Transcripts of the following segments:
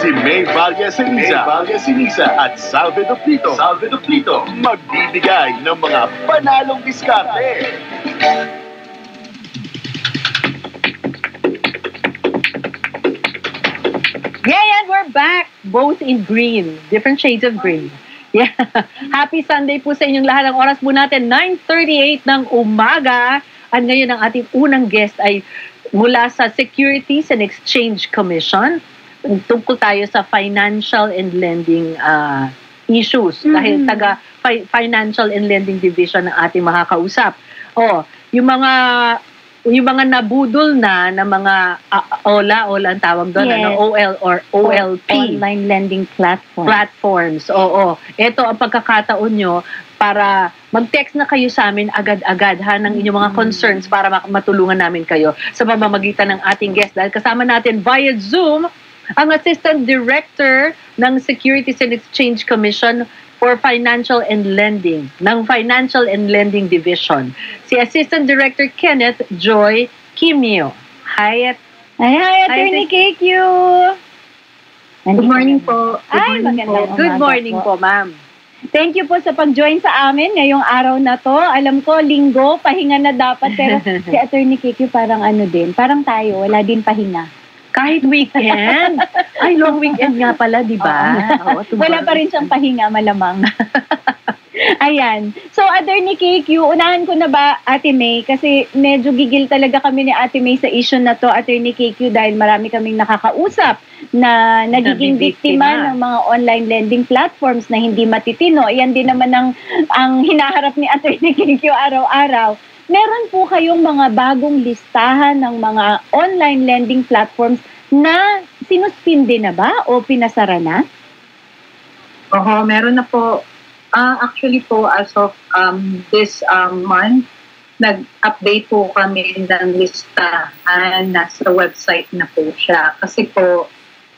Si May Valles-Siniza at Salve Duplito magbibigay ng mga panalong diskarte. Yeah, and we're back, both in green, different shades of green. Yeah. Happy Sunday po sa inyong lahat. Ang oras po natin, 9:38 ng umaga. At ngayon ang ating unang guest ay mula sa Securities and Exchange Commission. Tungkol tayo sa financial and lending issues. Dahil taga Financial and Lending Division ng ating makakausap. Yung mga nabudol na mga OLA ang tawag doon, yes. OL or OLP. Online lending platforms. Oo. Ito ang pagkakataon nyo para mag-text na kayo sa amin agad-agad ng inyong mga concerns para matulungan namin kayo sa pamamagitan ng ating guest. Dahil kasama natin via Zoom ang Assistant Director ng Securities and Exchange Commission for Financial and Lending ng Financial and Lending Division, si Assistant Director Kenneth Joy Kimio. Hi, Attorney KQ. Good morning po. Good morning po, ma'am. Thank you po sa pag-join sa amin ngayong araw na to. Alam ko, linggo, pahinga na dapat. Pero si Attorney KQ parang parang tayo, wala din pahinga. Kahit weekend. Ay, long weekend nga pala, di ba? Wala pa rin siyang pahinga, malamang. Ayan. So, Attorney KQ, unahan ko na ba, Ate May? Kasi medyo gigil talaga kami ni Ate May sa issue na to, Attorney KQ, dahil marami kaming nakakausap na nagiging biktima ng mga online lending platforms na hindi matitino. Yan din naman ang hinaharap ni Attorney KQ araw-araw. Meron po kayong mga bagong listahan ng mga online lending platforms na sinuspinde na ba o pinasara na? Oo, meron na po. Actually po, as of this month, nag-update po kami ng listahan. Nasa website na po siya. Kasi po,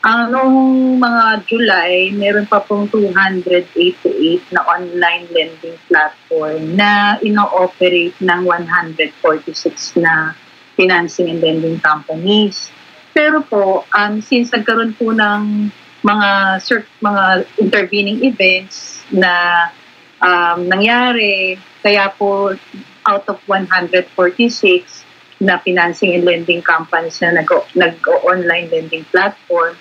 noong mga July, meron pa pong 288 na online lending platform na ino-operate ng 146 na financing and lending companies. Pero po, since nagkaroon po ng mga intervening events na nangyari, kaya po out of 146 na financing and lending companies na nag-online lending platform,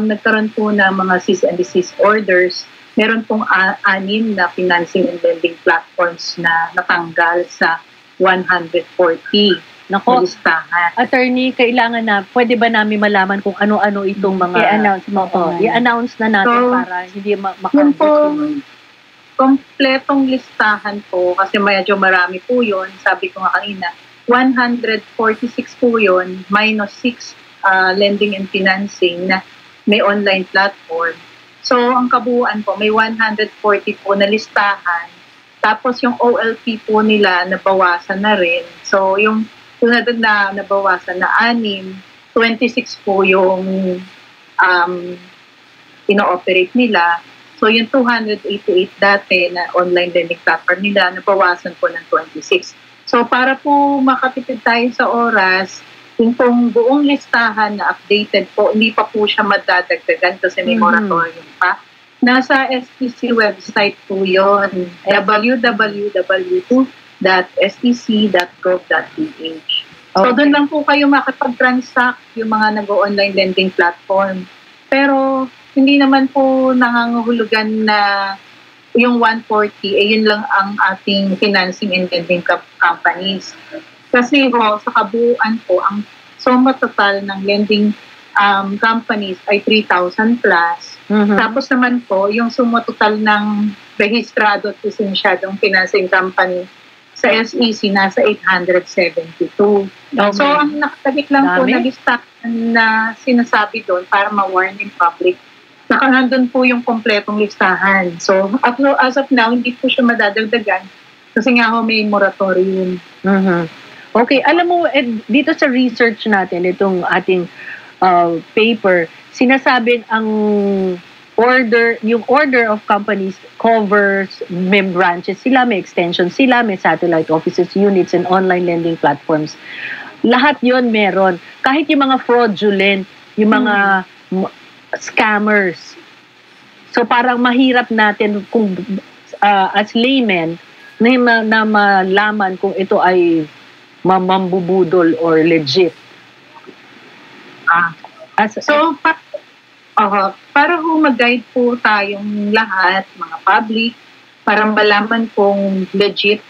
nagkaroon po ng mga cease and desist orders. Meron pong 6 na financing and lending platforms na natanggal sa 140 Nako, listahan. Attorney, kailangan na, pwede ba namin malaman kung ano-ano itong mga i-announce na natin para hindi makaubos. Kompletong listahan po, kasi medyo marami po yun. Sabi ko nga kanina, 146 po yun, minus 6 lending and financing na may online platform. So, ang kabuuan po, may 140 po na listahan. Tapos yung OLP po nila, nabawasan na rin. So, yung na nabawasan na 6, 26 po yung ino-operate nila. So, yung 288 dati na online lending platform nila, nabawasan po ng 26. So, para po makatipid tayo sa oras, yung pong buong listahan na updated po, hindi pa po siya madadagdagan kasi may moratorium pa. Nasa SEC website po yun, www.sec.gov.ph. So, doon lang po kayo makapag-transact yung mga nag-online lending platform. Pero, hindi naman po nangangahulugan na yung 140, yun lang ang ating financing and lending companies. Kasi sa kabuuan po, ang suma total ng lending companies ay 3,000 plus. Tapos naman po, yung suma total ng rehistrado at lisensyadong financing company sa SEC nasa 872. So, ang nakatagit lang po na listahan na sinasabi doon para ma-warn in public, nandun po yung kompletong listahan. So, as of now, hindi po siya madadagdagan kasi nga may moratorium. Okay, alam mo, dito sa research natin, itong ating paper, sinasabi yung order of companies covers may branches sila, may extensions sila, may satellite offices, units, and online lending platforms. Lahat yon meron. Kahit yung mga fraudulent, yung mga scammers. So parang mahirap natin kung as laymen na malaman kung ito ay mambubudol or legit. So, para ho mag-guide po tayong lahat, mga public, para malaman kung legit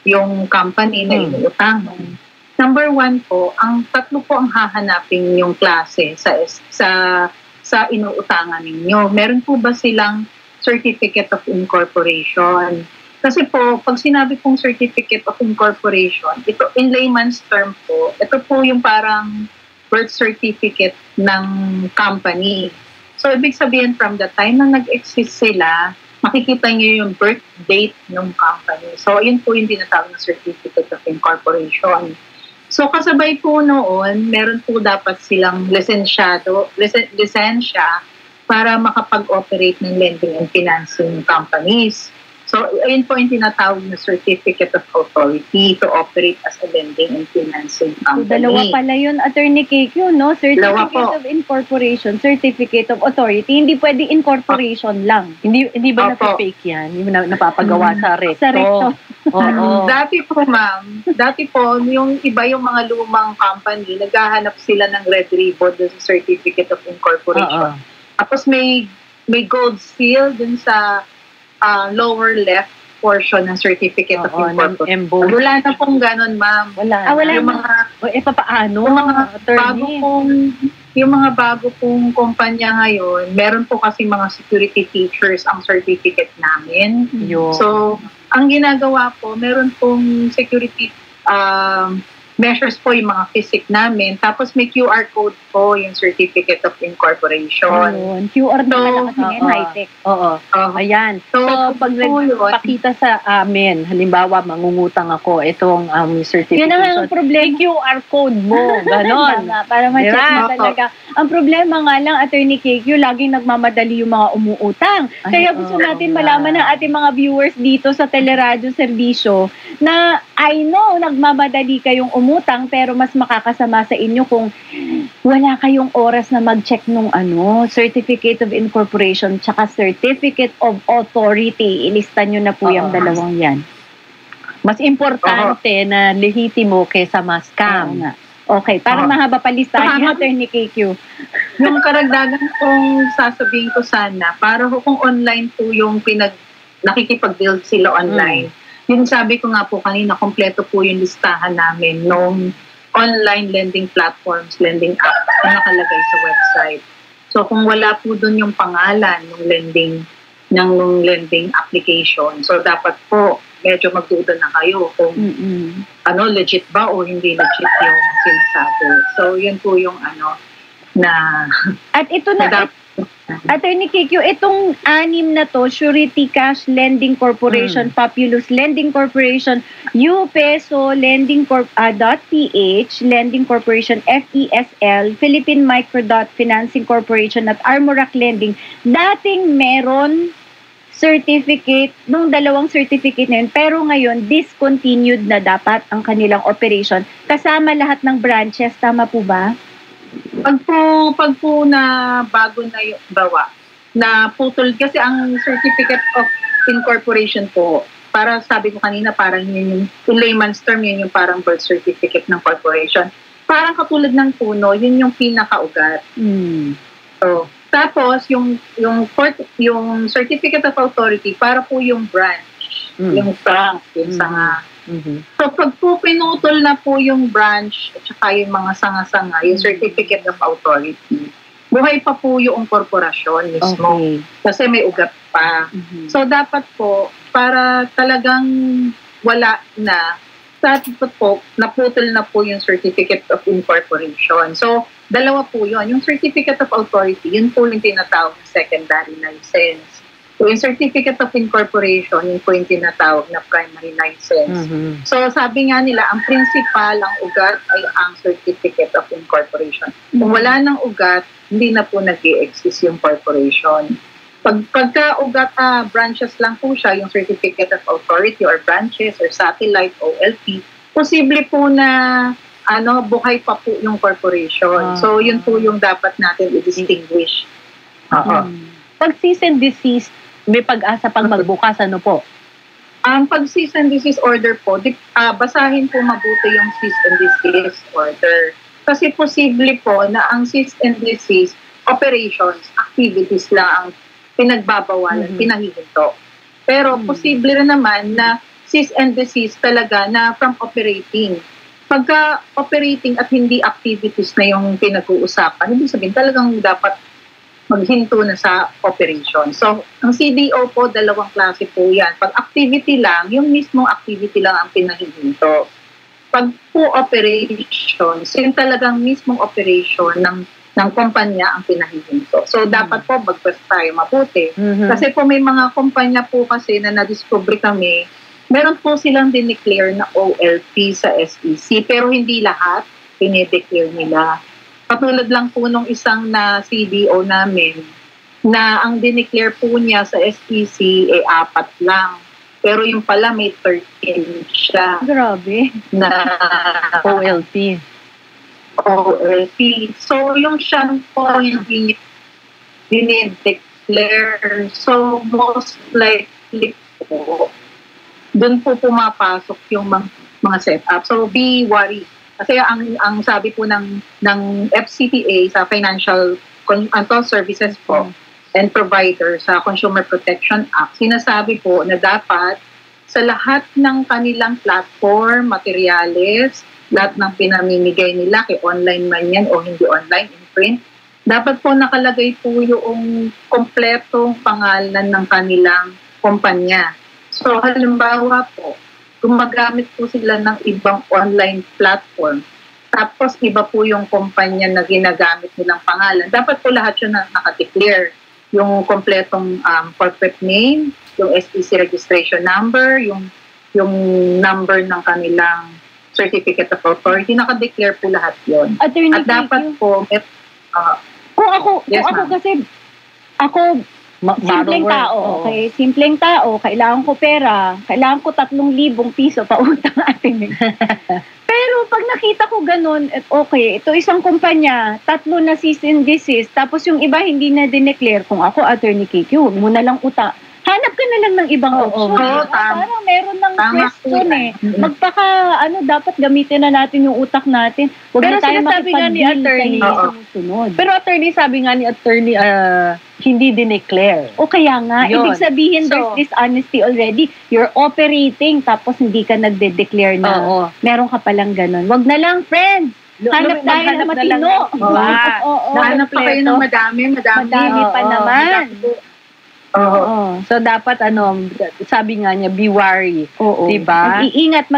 yung company na inuutangan. Number 1 po, ang tatlo po ang hahanapin yung klase sa inuutangan ninyo. Meron po ba silang Certificate of Incorporation? Kasi po, pag sinabi pong Certificate of Incorporation, ito in layman's term po, ito po yung parang birth certificate ng company. So, ibig sabihin from the time na nag-exist sila, makikita niyo yung birth date ng company. So, yun po yung tinatawag na Certificate of Incorporation. So, kasabay po noon, meron po dapat silang lisensya para makapag-operate ng lending and financing companies. So, ayun po yung tinatawag na Certificate of Authority to operate as a lending and financing company. So, dalawa pala yun, Attorney KQ, no? Certificate of Incorporation, Certificate of Authority. Hindi pwede incorporation lang. Hindi ba na-fake yan? Hindi ba napapagawa sa recto? Sa recto. Oo. Dati po, ma'am, yung iba yung mga lumang company, naghahanap sila ng red ribbon dun sa Certificate of Incorporation. Tapos may gold seal dun sa lower left portion ng Certificate of Incorporation. Wala na pong ganun, ma'am. Wala yung na. Papaano? Yung mga bago pong kumpanya ngayon, meron po kasi mga security features ang certificate namin. So, ang ginagawa po, meron pong security measures po yung mga physic namin. Tapos may QR code po yung Certificate of Incorporation. Ayun. QR na pala kasi ngayon, high-tech. Ayan. So pag nagpakita sa amin, halimbawa, mangungutang ako, itong certification. Yun ang problema. QR code mo. Ganon. Para ma-check na talaga. Ang problema nga lang, Attorney KQ, laging nagmamadali yung mga umuutang. Kaya gusto natin malaman ng ating mga viewers dito sa Teleradyo Serbisyo na I know, nagmamadali kayong umutang pero mas makakasama sa inyo kung wala kayong oras na mag-check nung Certificate of Incorporation tsaka Certificate of Authority. Ilista nyo na po yung dalawang yan. Mas importante na lehitimo kaysa scam. Okay, para mahaba pa listahan yung Attorney KQ. Yung karagdagan kong sasabihin ko sana, para kung online po yung nakikipag-build sila online, yung sabi ko nga po kanina, kompleto po yung listahan namin nung online lending platforms, lending app na nakalagay sa website. So kung wala po dun yung pangalan ng lending application, so dapat po medyo magduda na kayo kung legit ba o hindi legit yung sinasabi. So yun po yung na at ito na Attorney KQ, itong 6 na to, Surety Cash Lending Corporation, Populous Lending Corporation, UPeso Lending .ph, Lending Corporation, FESL, Philippine Microdot Financing Corporation at Armorac Lending, dating meron certificate, nung dalawang certificate na yun, pero ngayon, discontinued na dapat ang kanilang operation. Kasama lahat ng branches, tama po ba? Pag po na bago na yung bawa, na putol, kasi ang Certificate of Incorporation po, para sabi ko kanina, parang yun yung, in layman's term, yun yung parang birth certificate ng corporation. Parang katulad ng puno, yun yung pinakaugat. So, tapos, yung Certificate of Authority, para po yung branch, yung trunk, yung sanga. So, pag po pinutol na po yung branch at saka yung mga sanga-sanga, yung Certificate of Authority, buhay pa po yung korporasyon mismo. Okay. Kasi may ugat pa. So, dapat po, para talagang wala na, dapat po, naputol na po yung Certificate of Incorporation. So, dalawa po yun. Yung Certificate of Authority, yun po yung tinatawag na secondary license. So, yung Certificate of Incorporation, yun po yung tinatawag na primary license. So, sabi nga nila, ang principal, ang ugat, ay ang Certificate of Incorporation. Kung wala ng ugat, hindi na po nag-i-exist yung corporation. Pagka ugat, branches lang po siya, yung Certificate of Authority or branches or satellite OLP, posible po na buhay pa po yung corporation. So, yun po yung dapat natin i-distinguish Oo. Pag cease and desist, may pag-asa pang magbukas, ano po? Ang pag cease and desist order po, basahin po mabuti yung cease and desist order. Kasi posible po na ang cease and desist operations, activities lang ang pinagbabawalan, pinahihinto. Pero posible rin naman na cease and desist talaga na from operating. Pagka operating at hindi activities na yung pinag-uusapan, ibig sabihin talagang dapat maghinto na sa operation. So, ang CDO po, dalawang klase po yan. Pag activity lang, yung mismong activity lang ang pinahihinto. Pag po operations, yung talagang mismong operation ng kumpanya ang pinahihinto. So, dapat po magbasa tayo mabuti. Kasi po may mga kumpanya po kasi na nadiscover kami, meron po silang dineclare na OLP sa SEC, pero hindi lahat pinideclare nila. Katulad lang po nung isang na CDO namin, na ang dineclare po niya sa SEC ay 4 lang. Pero yung pala may 13 siya. Grabe. Na OLP. So, yung siya po yung dinideclare. So, most likely po, doon po pumapasok yung mga setup. So, be worried. Kasi ang sabi po ng FCPA sa Financial Services po and Provider sa Consumer Protection Act, sinasabi po na dapat sa lahat ng kanilang platform, materials, lahat ng pinamimigay nila, kay online man yan o hindi online, in print, dapat po nakalagay po yung kompletong pangalan ng kanilang kumpanya. So, halimbawa po, gumagamit po sila ng ibang online platform. Tapos, iba po yung kumpanya na ginagamit nilang pangalan. Dapat po lahat yun na nakadeclare. Yung kompletong corporate name, yung SEC registration number, yung number ng kanilang certificate of authority, nakadeclare po lahat yun. Attorney, at dapat po, kung ako kasi, ako, simpleng borrower. tao, okay? Simpleng tao, kailangan ko pera, kailangan ko 3,000 piso pa utang atin. Pero pag nakita ko ganun, okay, ito isang kumpanya, 3 na cease and desist, tapos yung iba hindi na dineclare. Kung ako, Attorney KQ, huwag mo na lang utang. Hanap ka na lang ng ibang option. Parang meron ng question dapat gamitin na natin yung utak natin. Huwag Pero na tayo sinasabi nga ni attorney, sunod. Pero attorney, sabi nga ni attorney, hindi dineclare. O kaya nga, Yun. ibig sabihin there's dishonesty already. You're operating, tapos hindi ka nagde-declare na meron ka palang ganun. Wag na lang, friends! Hanap tayo na matino. Hanap pa kayo ng madami pa naman. So, dapat, sabi nga niya, be wary. Diba? Mag-iingat.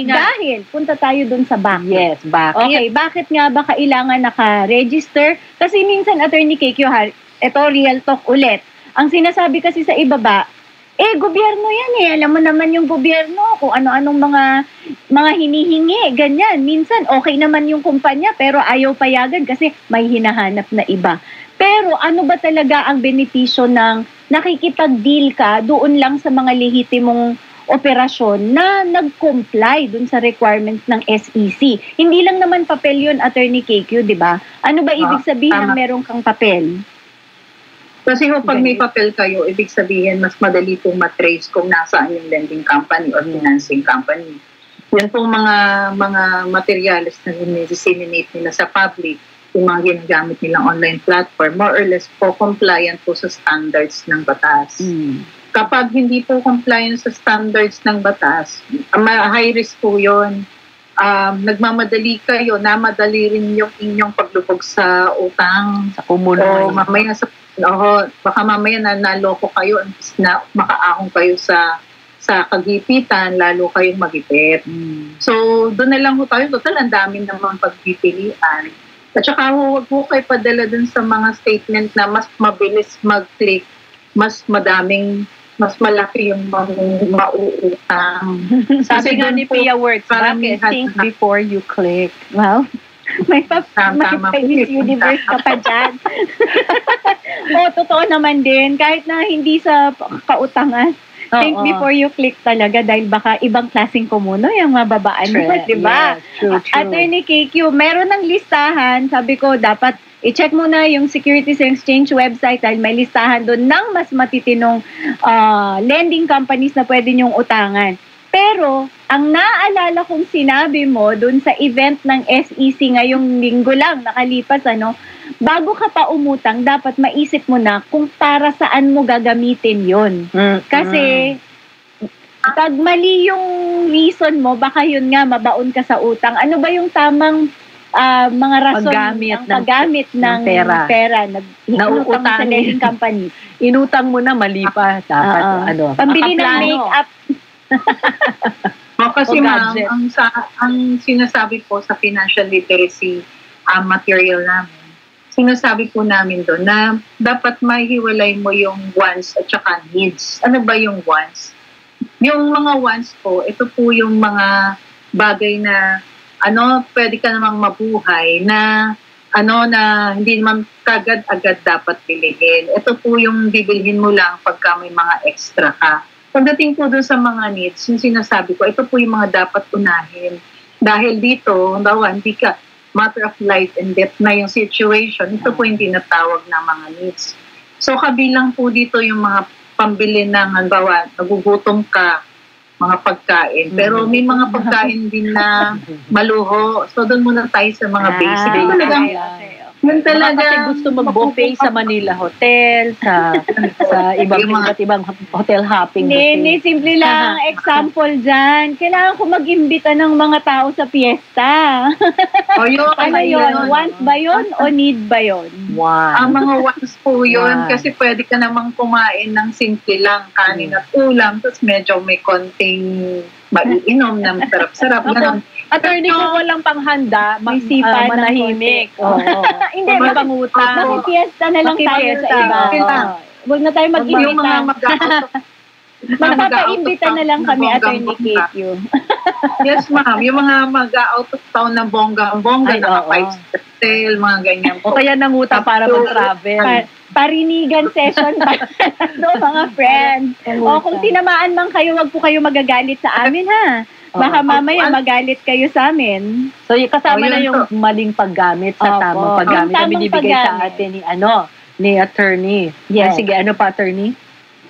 Dahil, punta tayo dun sa bakit. Yes, bakit? Okay, bakit nga ba kailangan naka-register? Kasi minsan, Attorney KQ, ito real talk ulit. Ang sinasabi kasi sa ibaba, gobyerno yan Alam mo naman yung gobyerno, kung ano-anong mga hinihingi, ganyan. Minsan, okay naman yung kumpanya, pero ayaw payagan kasi may hinahanap na iba. Pero ano ba talaga ang benepisyo ng nakikipag-deal ka doon lang sa mga lehitimong operasyon na nag-comply doon sa requirements ng SEC? Hindi lang naman papel yun, Attorney KQ, di ba? Ano ba ibig sabihin ng meron kang papel? Kasi pag may papel kayo, ibig sabihin mas madali pong matrace kung nasaan yung lending company or financing company. Yan pong mga materials na disseminate nila sa public, yung mga ginagamit nilang online platform, more or less po compliant po sa standards ng batas. Kapag hindi po compliant sa standards ng batas, high risk po yun. Nagmamadali kayo, namadali rin yung inyong paglubog sa utang. Sa kumunoy. Baka mamaya naloko kayo na makaahon kayo sa kagipitan, lalo kayong magipit. So, doon na lang ho tayo. Total, ang dami namang pagpipilian. At saka huwag po kayo padala dun sa mga statement na mas mabilis mag-click, mas malaki yung mauutang. Sabi nga ni Pia Works, bakit think before you click? Wow. May Miss Universe ka pa dyan. Totoo naman din. Kahit na hindi sa kautangan, think before you click talaga dahil baka ibang klaseng kumuno yung mababaan mo, di ba? Yes, true. Attorney KQ, meron ng listahan, sabi ko dapat i-check mo na yung Securities and Exchange website dahil may listahan doon ng mas matitinong lending companies na pwede nyong utangan. Pero, ang naaalala kong sinabi mo doon sa event ng SEC ngayong linggo lang, nakalipas, bago ka pa umutang, dapat maisip mo na kung para saan mo gagamitin yon. Kasi, pag mali yung reason mo, baka yun nga, mabaon ka sa utang. Ano ba yung tamang mga rason paggamit ng pera na utang sa lending company? Inutang mo na, mali pa. Dapat, pambili ng make-up. Kasi ma'am, ang sinasabi po sa financial literacy material namin, sinasabi po namin doon na dapat mahiwalay mo yung wants at saka needs. Ano ba yung wants? Yung mga wants po, ito po yung mga bagay na pwede ka namang mabuhay na na hindi naman kagad-agad dapat bilhin. Ito po yung bibilhin mo lang pagka may mga extra ka. Pagdating po doon sa mga needs, yung sinasabi ko, ito po yung mga dapat unahin. Dahil dito, hindi ka, matter of life and death na yung situation, ito po yung tinatawag na mga needs. So, kabilang po dito yung mga pambili ng, nagugutom ka, mga pagkain. Pero may mga pagkain din na maluho. So, doon muna tayo sa mga basic. Yun talaga. Kasi gusto mag-buffet sa Manila Hotel, sa iba't ibang hotel hopping. Hindi, simple lang. Example dyan. Kailangan ko mag-imbita ng mga tao sa fiesta. Ano yun? Want ba yun o need ba yun? Wow. Ang mga wants po yun. Kasi pwede ka namang kumain ng simple lang, kanin at ulam, tapos medyo may konting maiinom na sarap-sarap. Attorney, kung walang panghanda, manahimik. Hindi, pangutang. Mag-fiesta na lang tayo sa iba. Huwag na tayo mag-imbita. Magpapaimbita na lang kami, Attorney KQ. Yes, ma'am. Yung mga mag-out of town na bongga-bongga, naka-5-star hotel, mga ganyan. O kaya nangutang para mag-travel. Parinigan session mga friends. O kung tinamaan man kayo, wag po kayo magagalit sa amin, ha? Baka mamaya magalit kayo sa amin. So, kasama na yung maling paggamit sa tamang paggamit na binibigay sa atin ni attorney. Yes. Sige, ano pa, attorney?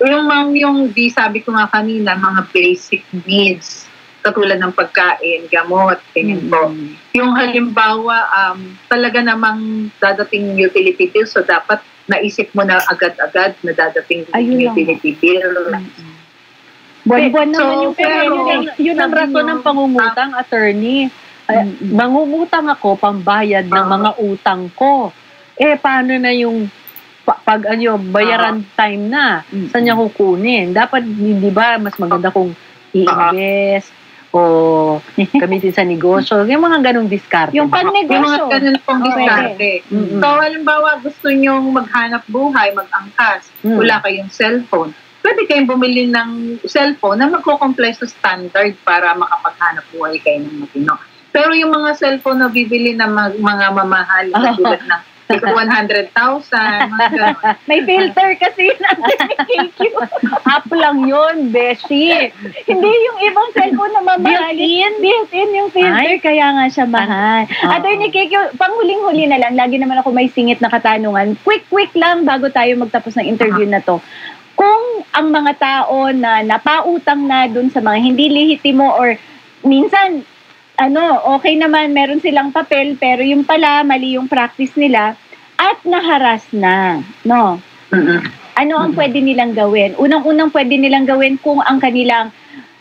Yung sabi ko nga kanina, mga basic needs, katulad ng pagkain, gamot, ganyan po. Yung halimbawa, talaga namang dadating utility bill, so dapat naisip mo na agad-agad na dadating utility bill. Buwan-buwan naman yung pera. Yun ang rason ng pangungutang, attorney. Mangungutang ako, pambayad ng mga utang ko. Paano na yung bayaran time na? Saan niya kukunin? Dapat, hindi ba, mas maganda kung i-invest o gamitin sa negosyo. Yung mga ganong diskarte. Yung pag-negosyo. Yung mga ganun pong diskarte. So, halimbawa, gusto nyong maghanap buhay, mag-angkas, wala kayong cellphone. Pwede kayong bumili ng cellphone na magko-comply sa standard para makapaghanap buhay kayo ng matino. Pero yung mga cellphone na bibili ng mga mamahal, tulad ng 100,000, may filter kasi yun ang KQ. App lang yun, Beshi. Hindi yung ibang cellphone na mamahal. Built-in yung filter, kaya nga siya mahal. Attorney KQ, panghuling-huli na lang, lagi naman ako may singit na katanungan. Quick lang bago tayo magtapos ng interview na to. Kung ang mga tao na napautang na dun sa mga hindi lehitimo or minsan, okay naman, meron silang papel, pero yung pala, mali yung practice nila, at naharas na, no? Ano ang pwede nilang gawin? Unang-unang pwede nilang gawin kung ang kanilang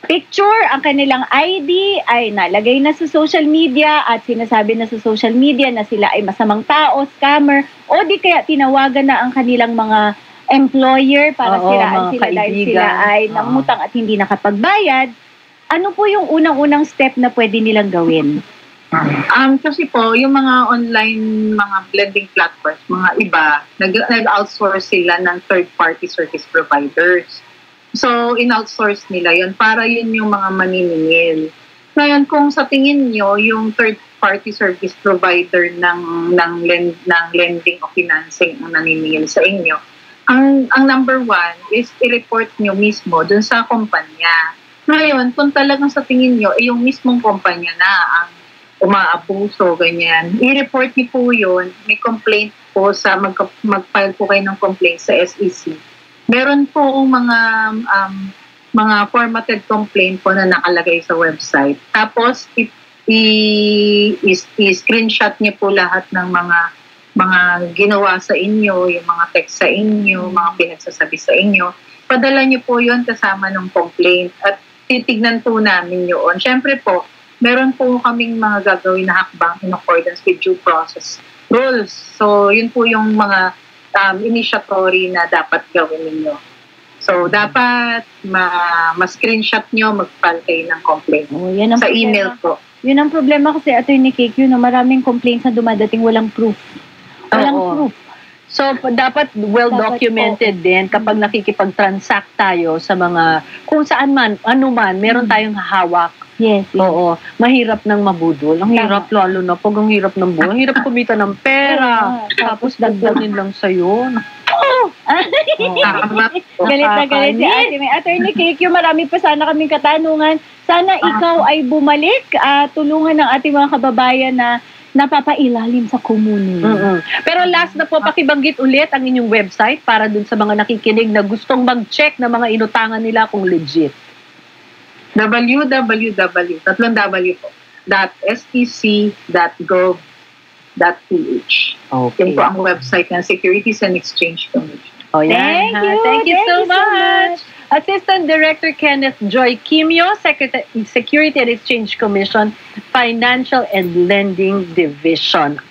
picture, ang kanilang ID ay nalagay na sa social media at sinasabi na sa social media na sila ay masamang tao, scammer, o di kaya tinawagan na ang kanilang mga employer para siraan sila dahil sila ay nangutang at hindi nakapagbayad. Ano po yung unang-unang step na pwede nilang gawin? Kasi po, yung mga online, mga blending platforms, mga iba, nag-outsource sila ng third-party service providers. So, in-outsource nila yun para yun yung mga maniningil. Ngayon, kung sa tingin nyo, yung third-party service provider ng lending o financing ang naniningil sa inyo, ang number one is i-report nyo mismo dun sa kumpanya. Ngayon, kung talagang sa tingin nyo, yung mismong kumpanya na umaabuso, ganyan. I-report niyo po yun. May complaint po mag-file po kayo ng complaint sa SEC. Meron po mga formatted complaint po na nakalagay sa website. Tapos, i-screenshot niyo po lahat ng mga ginawa sa inyo, yung mga text sa inyo, mga pinagsasabi sa inyo. Padala niyo po yun kasama ng complaint at titignan po namin yun. Siyempre po, meron po kaming mga gagawin na hakbang in accordance with due process rules. So, yun po yung mga initiatory na dapat gawin ninyo. So, dapat ma-screenshot nyo, mag-file kayo ng complaint Yan ang sa problema. email po. Yun ang problema kasi, Attorney KQ, na maraming complaints na dumadating walang proof. Walang Oo. proof. So, dapat well-documented din kapag nakikipag-transact tayo sa mga, kung saan man, ano man, meron tayong hawak. Yes. Oo. Mahirap nang mabudol. Ang Tama. hirap lalo na pag ang hirap ng buhay. Ang hirap kumita ng pera. Tapos dagdanin lang sa'yo. Tama po. Galit na galit si Ate May. Attorney KQ, marami pa sana kaming katanungan. Sana ikaw ay bumalik, tulungan ng ating mga kababayan na napapailalim sa komuno. Pero last na po, pakibanggit ulit ang inyong website para dun sa mga nakikinig na gustong mag-check na mga inutangan nila kung legit. www.sec.gov.ph. Okay. Yan po ang website ng Securities and Exchange Commission. Oh, yan. Thank you. Thank you so much. Assistant Director Kenneth Joy Kimio, Security and Exchange Commission, Financial and Lending Division.